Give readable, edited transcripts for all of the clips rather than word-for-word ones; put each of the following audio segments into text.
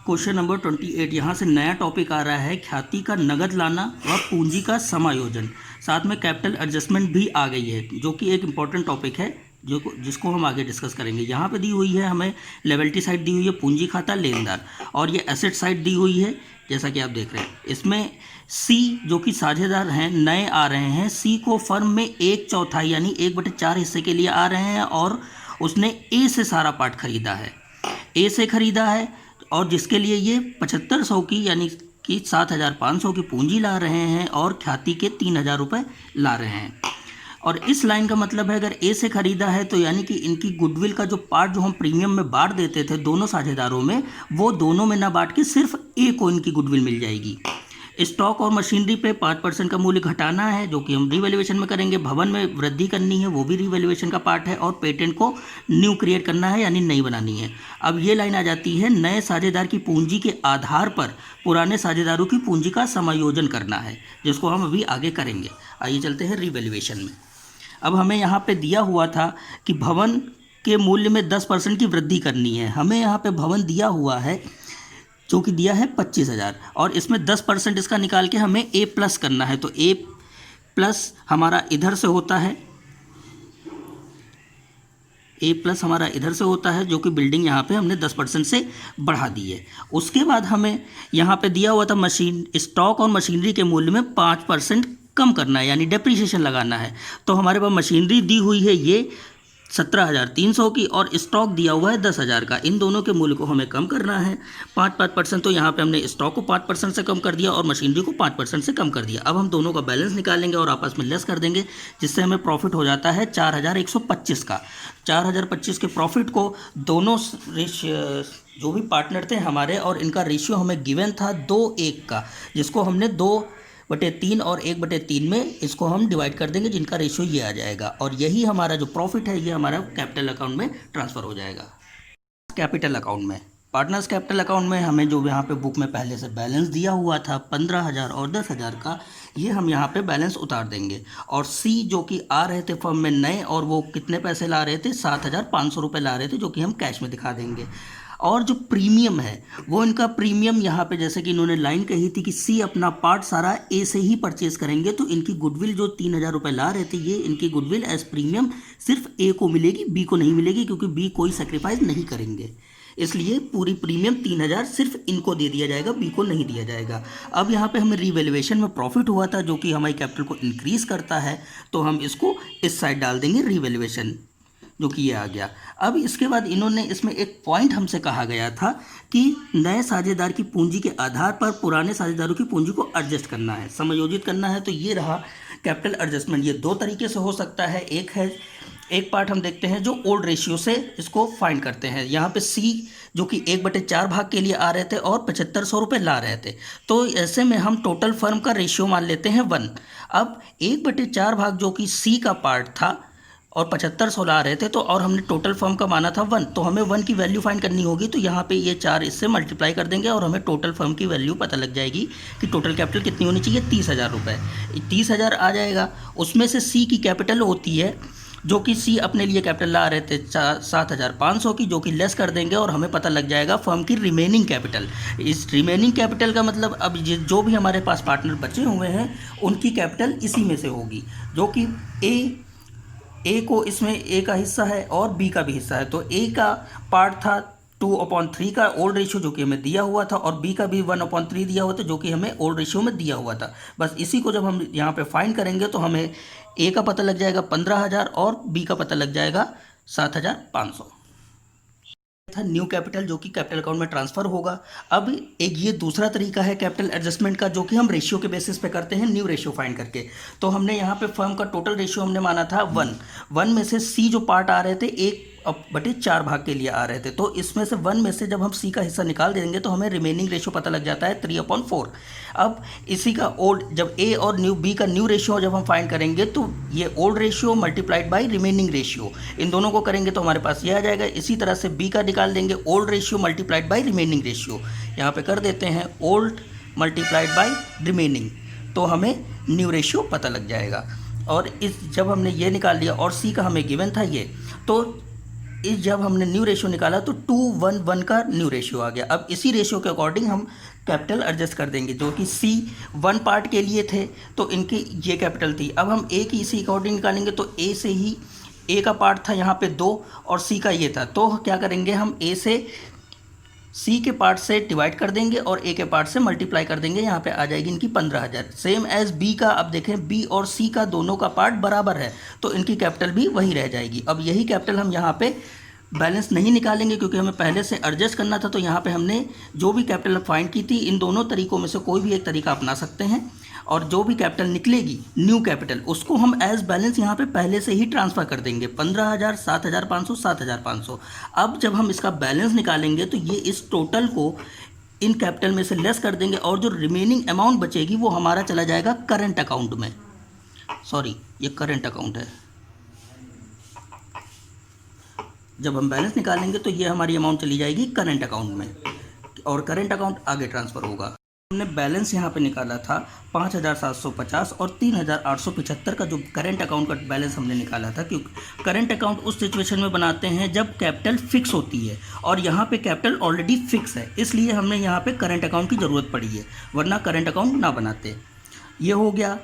Question number 28 यहाँ से नया टॉपिक आ रहा है, ख्याति का नगद लाना व पूंजी का समायोजन, साथ में कैपिटल एडजस्टमेंट भी आ गई है, जो कि एक इम्पॉर्टेंट टॉपिक है जिसको हम आगे डिस्कस करेंगे। यहाँ पे दी हुई है हमें लायबिलिटी साइड दी हुई है पूंजी खाता लेनदार, और ये एसेट साइड दी हुई है जैसा कि आप देख रहे हैं। इसमें सी जो कि साझेदार हैं नए आ रहे हैं, सी को फर्म में 1/4 यानी 1/4 हिस्से के लिए आ रहे हैं, और उसने ए से सारा पार्ट खरीदा है, ए से खरीदा है, और जिसके लिए ये 7500 की यानी कि 7500 की पूंजी ला रहे हैं और ख्याति के 3000 रुपये ला रहे हैं। और इस लाइन का मतलब है अगर ए से खरीदा है तो यानी कि इनकी गुडविल का जो पार्ट जो हम प्रीमियम में बांट देते थे दोनों साझेदारों में, वो दोनों में ना बांट के सिर्फ ए को इनकी गुडविल मिल जाएगी। स्टॉक और मशीनरी पे 5% का मूल्य घटाना है जो कि हम रीवैल्यूएशन में करेंगे। भवन में वृद्धि करनी है, वो भी रीवैल्यूएशन का पार्ट है, और पेटेंट को न्यू क्रिएट करना है यानी नई बनानी है। अब ये लाइन आ जाती है, नए साझेदार की पूंजी के आधार पर पुराने साझेदारों की पूंजी का समायोजन करना है, जिसको हम अभी आगे करेंगे। आइए चलते हैं रीवैल्यूएशन में। अब हमें यहाँ पे दिया हुआ था कि भवन के मूल्य में 10% की वृद्धि करनी है। हमें यहाँ पे भवन दिया हुआ है जो कि दिया है 25,000, और इसमें 10% इसका निकाल के हमें ए प्लस करना है। तो ए प्लस हमारा इधर से होता है, ए प्लस हमारा इधर से होता है, जो कि बिल्डिंग यहाँ पे हमने 10% से बढ़ा दी है। उसके बाद हमें यहाँ पे दिया हुआ था मशीन स्टॉक और मशीनरी के मूल्य में 5% कम करना है यानी डेप्रीशिएशन लगाना है। तो हमारे पास मशीनरी दी हुई है ये 17,300 की, और स्टॉक दिया हुआ है 10,000 का। इन दोनों के मूल्य को हमें कम करना है 5%। तो यहाँ पे हमने स्टॉक को 5% से कम कर दिया और मशीनरी को 5% से कम कर दिया। अब हम दोनों का बैलेंस निकालेंगे और आपस में लेस कर देंगे, जिससे हमें प्रॉफिट हो जाता है 4,125 का। 4,025 के प्रॉफिट को दोनों जो भी पार्टनर थे हमारे, और इनका रेशियो हमें गिवन था 2:1 का, जिसको हमने 2/3 और 1/3 में इसको हम डिवाइड कर देंगे, जिनका रेशियो ये आ जाएगा। और यही हमारा जो प्रॉफिट है ये हमारा कैपिटल अकाउंट में ट्रांसफ़र हो जाएगा। कैपिटल अकाउंट में, पार्टनर्स कैपिटल अकाउंट में हमें जो यहाँ पे बुक में पहले से बैलेंस दिया हुआ था 15,000 और 10,000 का, ये हम यहाँ पे बैलेंस उतार देंगे। और सी जो कि आ रहे थे फर्म में नए, और वो कितने पैसे ला रहे थे 7,500 रुपये ला रहे थे, जो कि हम कैश में दिखा देंगे। और जो प्रीमियम है वो इनका प्रीमियम यहाँ पे जैसे कि इन्होंने लाइन कही थी कि सी अपना पार्ट सारा ए से ही परचेज करेंगे, तो इनकी गुडविल जो 3,000 रुपये ला रहे थे, ये इनकी गुडविल एज प्रीमियम सिर्फ ए को मिलेगी, बी को नहीं मिलेगी, क्योंकि बी कोई सेक्रीफाइस नहीं करेंगे। इसलिए पूरी प्रीमियम 3,000 सिर्फ इनको दे दिया जाएगा, बी को नहीं दिया जाएगा। अब यहाँ पे हमें रीवैल्यूएशन में प्रॉफिट हुआ था जो कि हमारी कैपिटल को इंक्रीज करता है, तो हम इसको इस साइड डाल देंगे रीवैल्यूएशन, जो कि ये आ गया। अब इसके बाद इन्होंने इसमें एक पॉइंट हमसे कहा गया था कि नए साझेदार की पूंजी के आधार पर पुराने साझेदारों की पूंजी को एडजस्ट करना है, समायोजित करना है। तो ये रहा कैपिटल एडजस्टमेंट। ये दो तरीके से हो सकता है। एक पार्ट हम देखते हैं जो ओल्ड रेशियो से इसको फाइंड करते हैं। यहाँ पे सी जो कि 1/4 भाग के लिए आ रहे थे और 7,500 रुपये ला रहे थे, तो ऐसे में हम टोटल फर्म का रेशियो मान लेते हैं 1। अब 1/4 भाग जो कि सी का पार्ट था और 7,500 ला रहे थे, तो और हमने टोटल फर्म का माना था 1, तो हमें 1 की वैल्यू फाइंड करनी होगी। तो यहाँ पे ये 4 इससे मल्टीप्लाई कर देंगे और हमें टोटल फर्म की वैल्यू पता लग जाएगी कि टोटल कैपिटल कितनी होनी चाहिए, 30,000 रुपये। 30,000 आ जाएगा। उसमें से सी की कैपिटल होती है जो कि सी अपने लिए कैपिटल ला रहे थे 7,500 की, जो कि लेस कर देंगे और हमें पता लग जाएगा फर्म की रिमेनिंग कैपिटल। इस रिमेनिंग कैपिटल का मतलब अब जो भी हमारे पास पार्टनर बचे हुए हैं उनकी कैपिटल इसी में से होगी, जो कि ए को इसमें ए का हिस्सा है और बी का भी हिस्सा है। तो ए का पार्ट था 2/3 का ओल्ड रेशियो जो कि हमें दिया हुआ था, और बी का भी 1/3 दिया हुआ था जो कि हमें ओल्ड रेशियो में दिया हुआ था। बस इसी को जब हम यहाँ पे फाइंड करेंगे तो हमें ए का पता लग जाएगा 15,000 और बी का पता लग जाएगा 7,500 था। न्यू कैपिटल जो कि कैपिटल अकाउंट में ट्रांसफ़र होगा। अब एक ये दूसरा तरीका है कैपिटल एडजस्टमेंट का, जो कि हम रेशियो के बेसिस पे करते हैं, न्यू रेशियो फाइंड करके। तो हमने यहाँ पे फर्म का टोटल रेशियो हमने माना था 1 में से सी जो पार्ट आ रहे थे 1/4 भाग के लिए आ रहे थे, तो इसमें से 1 में से जब हम सी का हिस्सा निकाल देंगे तो हमें रिमेनिंग रेशियो पता लग जाता है 3/4। अब इसी का ओल्ड जब ए और बी का न्यू रेशियो जब हम फाइंड करेंगे तो ये old ratio multiplied by remaining ratio, इन दोनों को करेंगे तो हमारे पास ये आ जाएगा। इसी तरह से बी का निकाल देंगे, old ratio multiplied by remaining ratio, यहाँ पे कर देते हैं ओल्ड मल्टीप्लाइड बाय रिमेनिंग, तो हमें न्यू रेशियो पता लग जाएगा। और जब हमने ये निकाल लिया और सी का हमें गिवन था ये, तो इस जब हमने न्यू रेशियो निकाला तो 2:1 का न्यू रेशियो आ गया। अब इसी रेशियो के अकॉर्डिंग हम कैपिटल एडजस्ट कर देंगे, जो कि सी 1 पार्ट के लिए थे तो इनकी ये कैपिटल थी। अब हम ए की इसी अकॉर्डिंग निकालेंगे तो ए से ही, ए का पार्ट था यहाँ पे 2 और सी का ये था, तो क्या करेंगे हम ए से सी के पार्ट से डिवाइड कर देंगे और ए के पार्ट से मल्टीप्लाई कर देंगे। यहाँ पे आ जाएगी इनकी 15,000। सेम एज बी का, अब देखें बी और सी का दोनों का पार्ट बराबर है तो इनकी कैपिटल भी वही रह जाएगी। अब यही कैपिटल हम यहाँ पे बैलेंस नहीं निकालेंगे क्योंकि हमें पहले से एडजस्ट करना था, तो यहाँ पे हमने जो भी कैपिटल फाइंड की थी, इन दोनों तरीकों में से कोई भी एक तरीका अपना सकते हैं और जो भी कैपिटल निकलेगी न्यू कैपिटल उसको हम एज बैलेंस यहाँ पे पहले से ही ट्रांसफ़र कर देंगे। 15,000, 7,500, 7,500। अब जब हम इसका बैलेंस निकालेंगे तो ये इस टोटल को इन कैपिटल में से लेस कर देंगे और जो रिमेनिंग अमाउंट बचेगी वो हमारा चला जाएगा करंट अकाउंट में। सॉरी, ये करंट अकाउंट है। जब हम बैलेंस निकालेंगे तो ये हमारी अमाउंट चली जाएगी करंट अकाउंट में और करंट अकाउंट आगे ट्रांसफ़र होगा। हमने बैलेंस यहाँ पे निकाला था 5,750 और 3,875 का जो करंट अकाउंट का बैलेंस हमने निकाला था, क्योंकि करंट अकाउंट उस सिचुएशन में बनाते हैं जब कैपिटल फिक्स होती है और यहाँ पे कैपिटल ऑलरेडी फिक्स है, इसलिए हमने यहाँ पे करंट अकाउंट की ज़रूरत पड़ी है, वरना करंट अकाउंट ना बनाते। ये हो गया,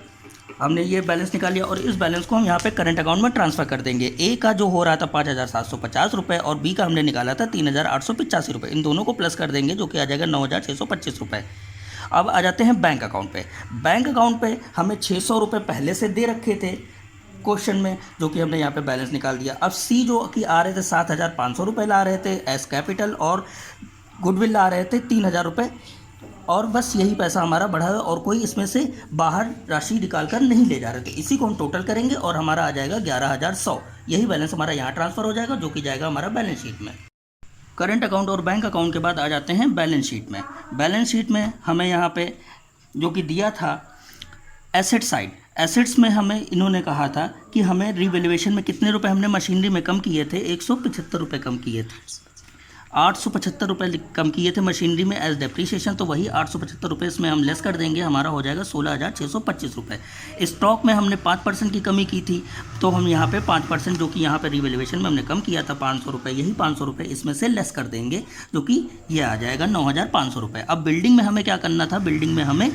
हमने ये बैलेंस निकाल लिया और इस बैलेंस को हम यहाँ पे करंट अकाउंट में ट्रांसफ़र कर देंगे। ए का जो हो रहा था 5,750 रुपये और बी का हमने निकाला था 3,885 रुपये, इन दोनों को प्लस कर देंगे जो कि आ जाएगा 9,625 रुपये। अब आ जाते हैं बैंक अकाउंट पे। बैंक अकाउंट पे हमें 600 रुपये पहले से दे रखे थे क्वेश्चन में, जो कि हमने यहाँ पे बैलेंस निकाल दिया। अब सी जो कि आ रहे थे 7,500 रुपये ला रहे थे एज कैपिटल और गुडविल ला रहे थे 3,000 रुपये, और बस यही पैसा हमारा बढ़ा है और कोई इसमें से बाहर राशि निकाल कर नहीं ले जा रहे थे। इसी को हम टोटल करेंगे और हमारा आ जाएगा 11,100। यही बैलेंस हमारा यहाँ ट्रांसफ़र हो जाएगा जो कि जाएगा हमारा बैलेंस शीट में। करंट अकाउंट और बैंक अकाउंट के बाद आ जाते हैं बैलेंस शीट में। बैलेंस शीट में हमें यहाँ पे जो कि दिया था एसेट साइड, एसेट्स में हमें इन्होंने कहा था कि हमें रिवैल्यूएशन में कितने रुपए हमने मशीनरी में कम किए थे, 175 रुपये कम किए थे। 875 रुपये कम किए थे मशीनरी में एज डेप्रीशिएशन, तो वही 875 रुपये इसमें हम लेस कर देंगे, हमारा हो जाएगा 16,625 रुपये। स्टॉक में हमने 5% की कमी की थी, तो हम यहाँ पे 5% जो कि यहाँ पे रिवैल्यूएशन में हमने कम किया था 500 रुपये, यही 500 रुपये इसमें से लेस कर देंगे जो कि ये आ जाएगा 9,500 रुपये। अब बिल्डिंग में हमें क्या करना था, बिल्डिंग में हमें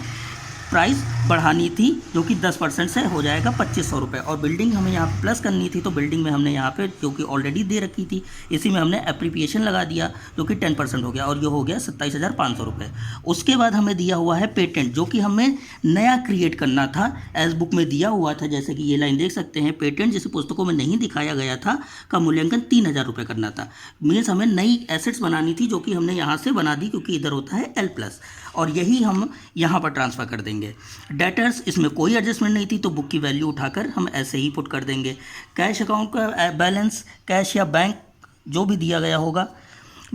प्राइस बढ़ानी थी जो कि 10% से हो जाएगा 2,500 रुपये, और बिल्डिंग हमें यहाँ प्लस करनी थी, तो बिल्डिंग में हमने यहाँ पे जो कि ऑलरेडी दे रखी थी इसी में हमने एप्रीसिएशन लगा दिया जो कि 10% हो गया और ये हो गया 27,500 रुपये। उसके बाद हमें दिया हुआ है पेटेंट, जो कि हमें नया क्रिएट करना था, एज बुक में दिया हुआ था। जैसे कि ये लाइन देख सकते हैं, पेटेंट जिसे पुस्तकों में नहीं दिखाया गया था का मूल्यांकन 3,000 रुपये करना था। मीन्स हमें नई एसेट्स बनानी थी जो कि हमने यहाँ से बना दी क्योंकि इधर होता है L+, और यही हम यहाँ पर ट्रांसफ़र कर देंगे। डेटर्स, इसमें कोई एडजस्टमेंट नहीं थी तो बुक की वैल्यू उठाकर हम ऐसे ही पुट कर देंगे। कैश अकाउंट का बैलेंस, कैश या बैंक जो भी दिया गया होगा,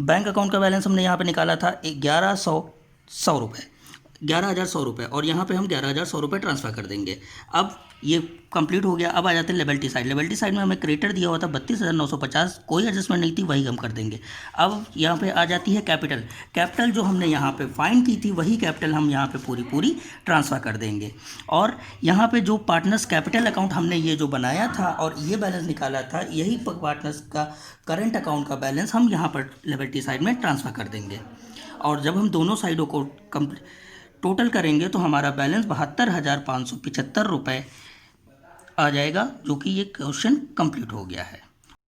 बैंक अकाउंट का बैलेंस हमने यहाँ पे निकाला था 11,100 रुपये, 11,100 रुपये, और यहाँ पे हम 11,100 रुपये ट्रांसफ़र कर देंगे। अब ये कंप्लीट हो गया। अब आ जाते हैं लेवल्टी साइड। लेवल्टी साइड में हमें क्रेडिटर दिया हुआ था 32,950, कोई एडजस्टमेंट नहीं थी, वही हम कर देंगे। अब यहाँ पे आ जाती है कैपिटल। कैपिटल जो हमने यहाँ पे फाइंड की थी वही कैपिटल हम यहाँ पे पूरी ट्रांसफ़र कर देंगे, और यहाँ पे जो पार्टनर्स कैपिटल अकाउंट हमने ये जो बनाया था और ये बैलेंस निकाला था, यही पार्टनर्स का करंट अकाउंट का बैलेंस हम यहाँ पर लेवल्टी साइड में ट्रांसफ़र कर देंगे। और जब हम दोनों साइडों को टोटल करेंगे तो हमारा बैलेंस 72,575 रुपये आ जाएगा, जो कि ये क्वेश्चन कंप्लीट हो गया है।